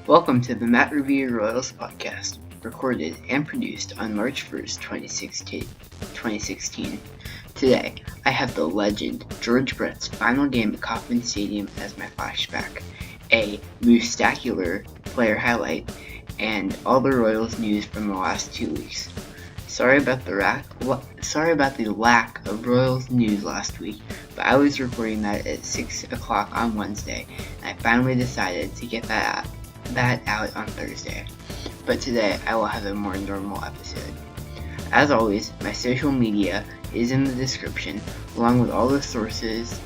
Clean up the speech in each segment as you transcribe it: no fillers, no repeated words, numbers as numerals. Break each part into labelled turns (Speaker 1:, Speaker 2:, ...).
Speaker 1: Welcome to the Matt Revere Royals podcast, recorded and produced on March 1st, 2016. Today, I have the legend George Brett's final game at Kauffman Stadium as my flashback, a Moostacular player highlight, and all the Royals news from the last 2 weeks. Sorry about the lack of Royals news last week, but I was recording that at 6 o'clock on Wednesday, and I finally decided to get that out on Thursday. But today, I will have a more normal episode. As always, my social media is in the description, along with all the sources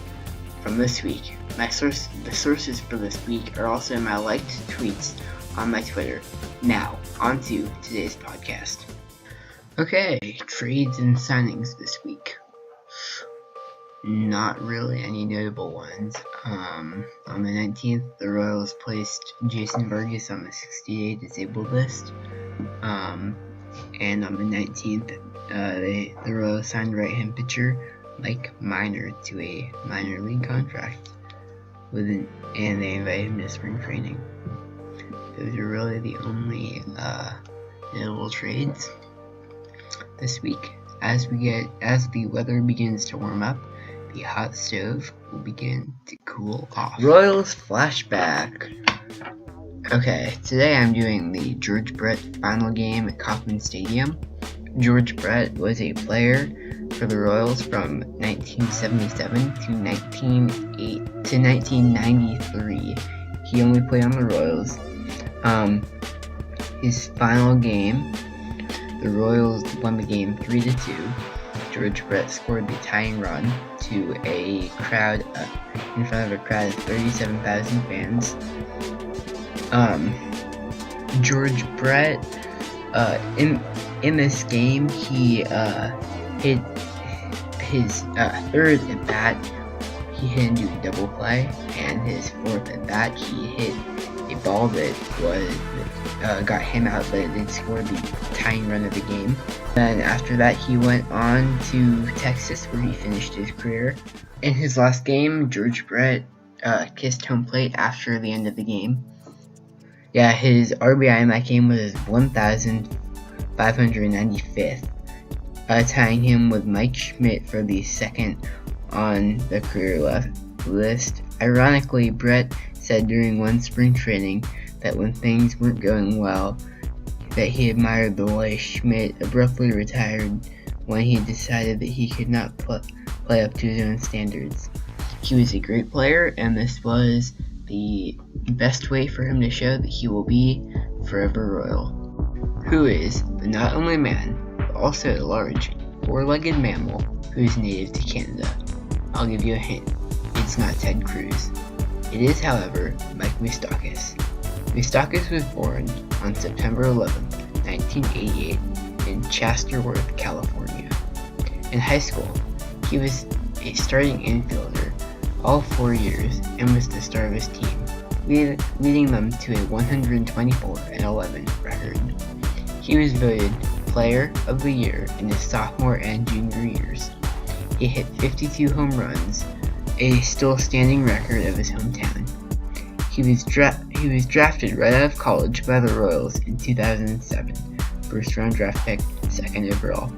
Speaker 1: from this week. The sources for this week are also in my liked tweets on my Twitter. Now, on to today's podcast. Okay, trades and signings this week. Not really any notable ones. On the 19th, the Royals placed Jason Vargas on the 60-day disabled list. And on the 19th, the Royals signed right-hand pitcher Mike Minor to a minor league contract, and they invited him to spring training. Those are really the only notable trades this week. As the weather begins to warm up, the hot stove will begin to cool off. Royals flashback. Okay, today I'm doing the George Brett final game at Kauffman Stadium. George Brett was a player for the Royals from 1977 to 1993. He only played on the Royals. His final game, the Royals won the game 3-2. George Brett scored the tying run to a crowd in front of a crowd of 37,000 fans. George Brett, in this game, he hit his third at bat. He hit into a double play, and his fourth at bat, he hit a ball that got him out, but it scored the tying run of the game. Then after that, he went on to Texas, where he finished his career. In his last game, George Brett kissed home plate after the end of the game. Yeah, his RBI in that game was his 1,595th, tying him with Mike Schmidt for the second on the career list. Ironically, Brett said during one spring training that when things weren't going well, that he admired the way Schmidt abruptly retired when he decided that he could not play up to his own standards. He was a great player, and this was the best way for him to show that he will be forever Royal. Who is the not only man, but also a large, four-legged mammal who is native to Canada? I'll give you a hint. It's not Ted Cruz. It is, however, Mike Moustakas. Moustakas was born on September 11, 1988, in Chatsworth, California. In high school, he was a starting infielder all 4 years and was the star of his team, leading them to a 124-11 record. He was voted Player of the Year in his sophomore and junior years. He hit 52 home runs, a still standing record of his hometown. He was drafted right out of college by the Royals in 2007, first round draft pick, second overall.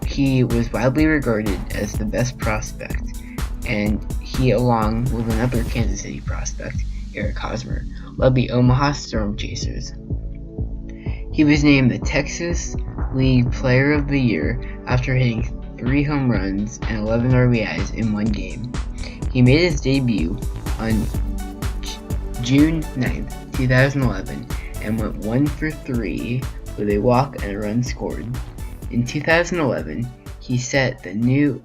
Speaker 1: He was widely regarded as the best prospect, and he, along with another Kansas City prospect, Eric Hosmer, led the Omaha Storm Chasers. He was named the Texas League Player of the Year after hitting 3 home runs and 11 RBIs in one game. He made his debut on June 9th, 2011, and went 1 for 3 with a walk and a run scored. In 2011, he set the new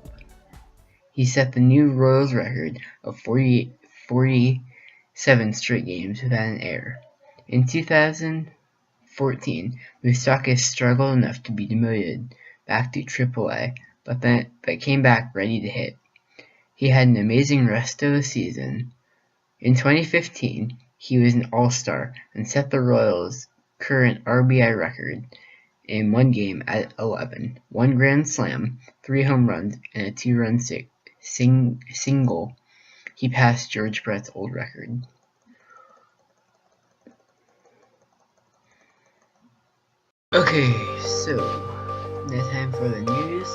Speaker 1: Royals record of 47 straight games without an error. In 2014, Moustakas struggled enough to be demoted back to AAA, but came back ready to hit. He had an amazing rest of the season. In 2015, he was an All-Star and set the Royals' current RBI record in one game at 11, 1 grand slam, 3 home runs, and a 2-run single. He passed George Brett's old record. Okay, so now time for the news.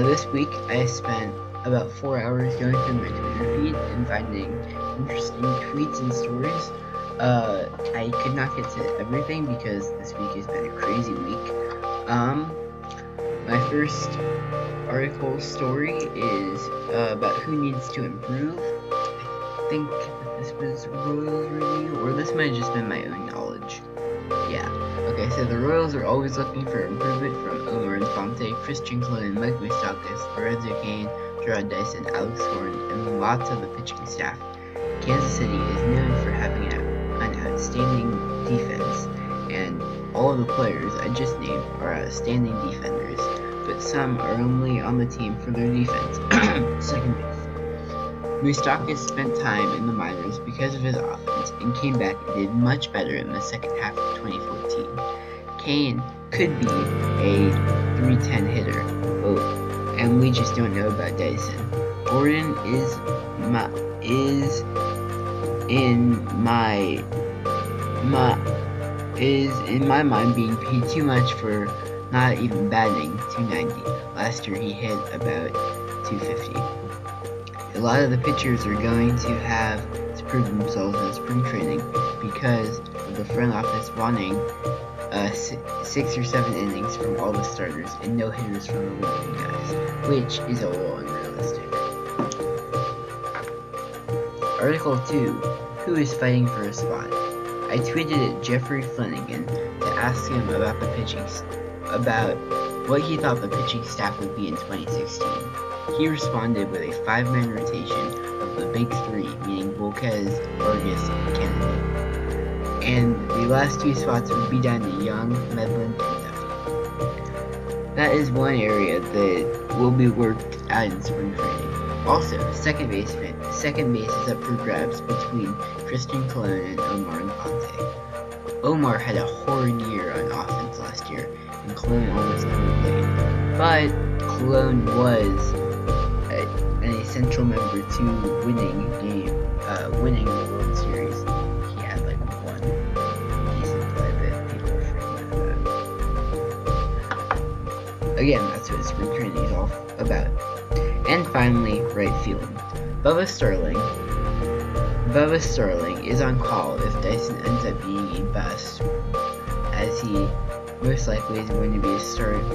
Speaker 1: This week I spent about 4 hours going through my Twitter feed and finding interesting tweets and stories. I could not get to everything because this week has been a crazy week. My first article story is about who needs to improve. I think this was Royals review, or this might have just been my own knowledge. Yeah. Okay, so the Royals are always looking for improvement from Omar Infante, Christian Clone, Mike Moustakas, Lorenzo Cain, Gerard Dyson, Alex Horn, and lots of the pitching staff. Kansas City is known for having an outstanding defense, and all of the players I just named are outstanding defenders, but some are only on the team for their defense. Second base. Moustakas spent time in the minors because of his offense and came back and did much better in the second half of 2014. Cain could be a 310 hitter, and we just don't know about Dyson. Gordon is in my mind being paid too much for not even batting 290. Last year he hit about 250. A lot of the pitchers are going to have to prove themselves in spring training because of the front office wanting 6 or 7 innings from all the starters and no hitters from the working guys, which is a little unrealistic. Article 2. Who is fighting for a spot? I tweeted at Jeffrey Flanagan to ask him about about what he thought the pitching staff would be in 2016. He responded with a 5-man rotation of the big 3, meaning Volquez, Vargas, and Kennedy. And the last 2 spots would be down to Young, Medlin, and Duffy. That is one area that will be worked out in spring training. Also, second base is up for grabs between Christian Clone and Omar Infante. Omar had a horrid year on offense last year, and Clone almost never played. But Clone was an essential member to winning the World Series. He had like one decent play that people are forgetting about. Again, that's what spring training is all about. And finally, right field. Bubba Sterling is on call if Dyson ends up being a bust, as he most likely is going to be a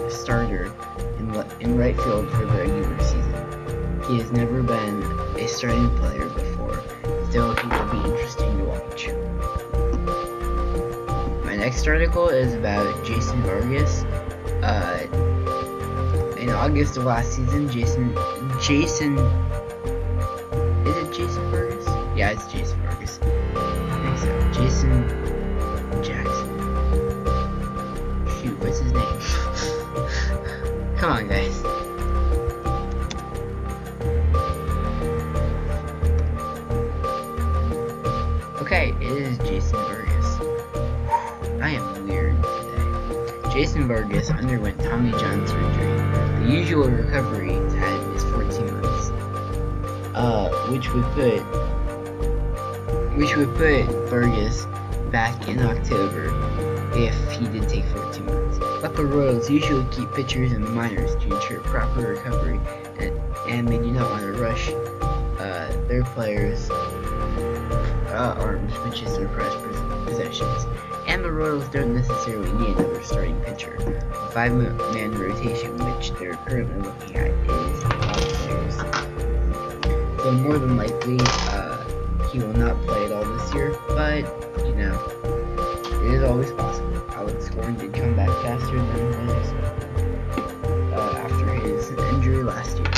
Speaker 1: starter in right field for the regular season. He has never been a starting player before, still he will be interesting to watch. My next article is about Jason Vargas. In August of last season, Jason, is it Jason Vargas? Yeah, it's Jason Vargas. I think so. Jason Jackson. Shoot, what's his name? Come on, guys. Okay, it is Jason Vargas. I am weird today. Jason Vargas underwent Tommy John surgery. The usual recovery time is 14 months, which would put Vargas back in October if he did take 14 months. But the Royals usually keep pitchers in the minors to ensure proper recovery, and they do not want to rush their players' arms, which is their prized possessions. And the Royals don't necessarily need another starting pitcher. A 5-man rotation, which they're currently looking at, is a lot of players. So more than likely, he will not play at all this year, but, you know, it is always possible. Alex Horn did come back faster than expected after his injury last year.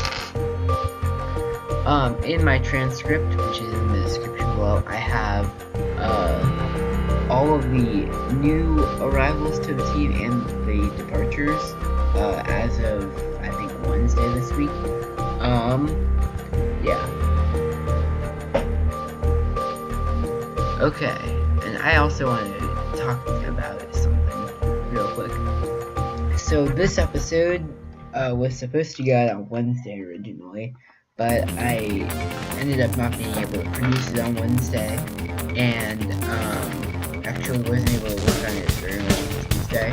Speaker 1: In my transcript, which is in the description below, I have all of the new arrivals to the team and the departures as of, I think, Wednesday this week. Yeah. Okay, and I also wanted to talk about something real quick. So this episode was supposed to go out on Wednesday originally, but I ended up not being able to produce it on Wednesday, and actually wasn't able to work on it very much on Tuesday.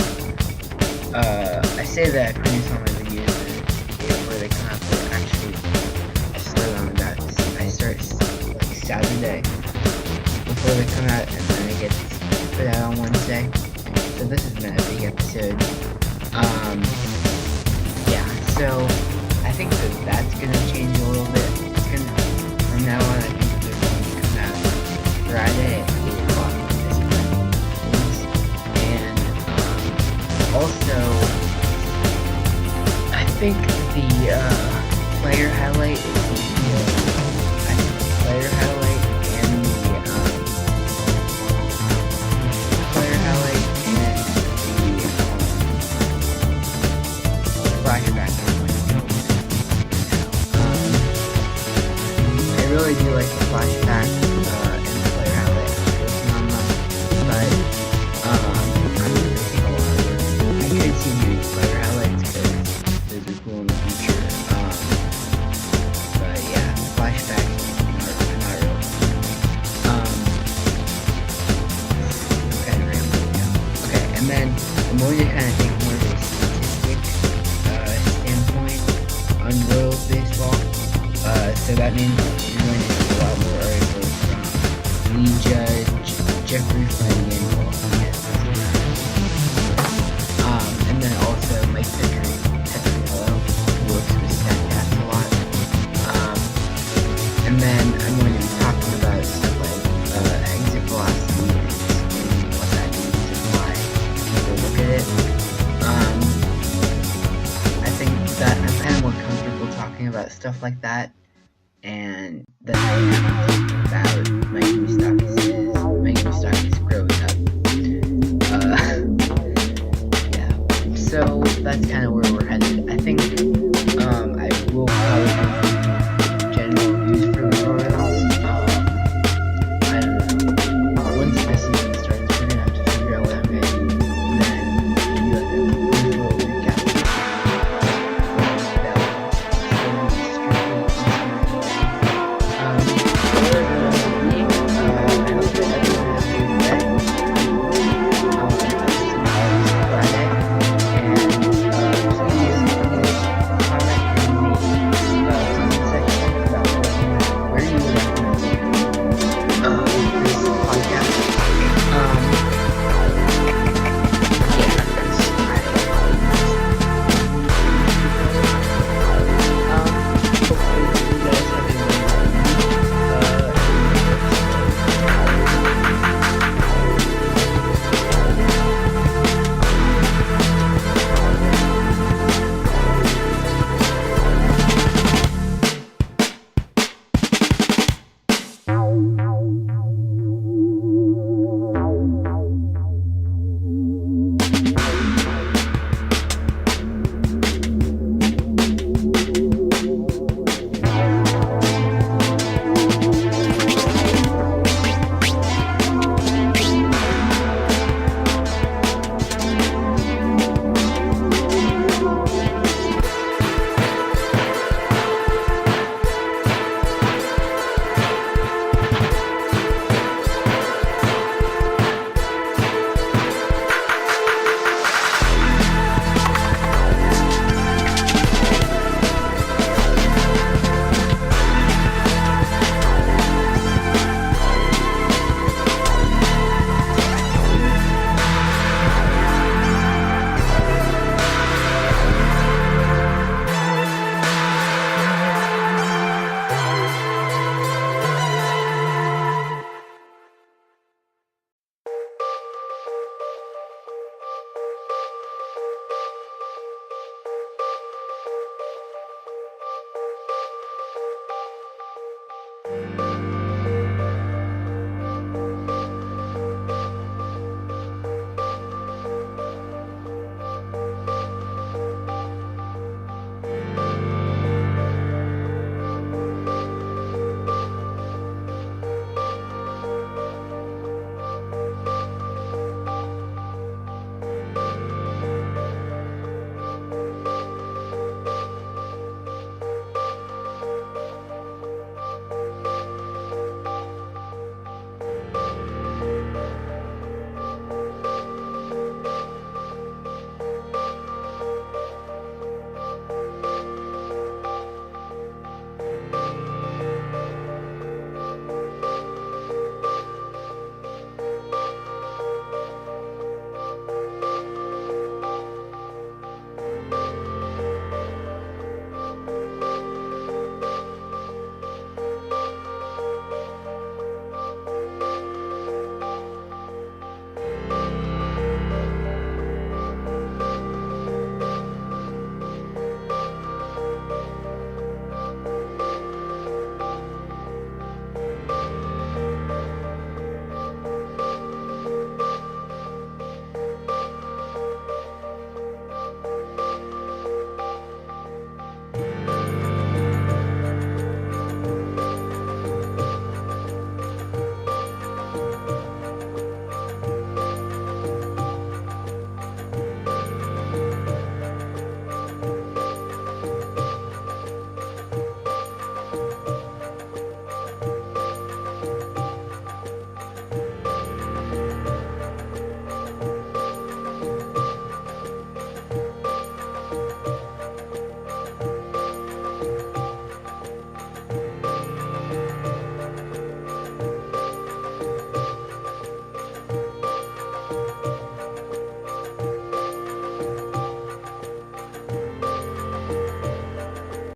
Speaker 1: I say that I produce all my videos before they come out, but actually I start like Saturday before they come out, and then I get put out on Wednesday. So this has been a big episode. Yeah, so I think that's gonna change a little bit. It's gonna, from now on, I think they're going to come out Friday at 8 o'clock and also I think the player highlight is player highlight and the player highlight and the flashback. I really do like the flashback and the player highlight. I'm working on them, but I'm gonna take a lot of work. I could see doing player highlights because those are cool in the future. But yeah, flashback, not really. I'm kind of rambling now. Okay, and then I'm going to kind of take more of a statistic standpoint on Royals baseball. So that means you're going to see a lot more articles from Lee Judge, Jeffrey Flanagan, and then also Mike Petriello, who works with StatCast a lot. And then I'm going to be talking about stuff like exit velocity and what that means and why people look at it. I think that I'm kind of more comfortable talking about stuff like that, and that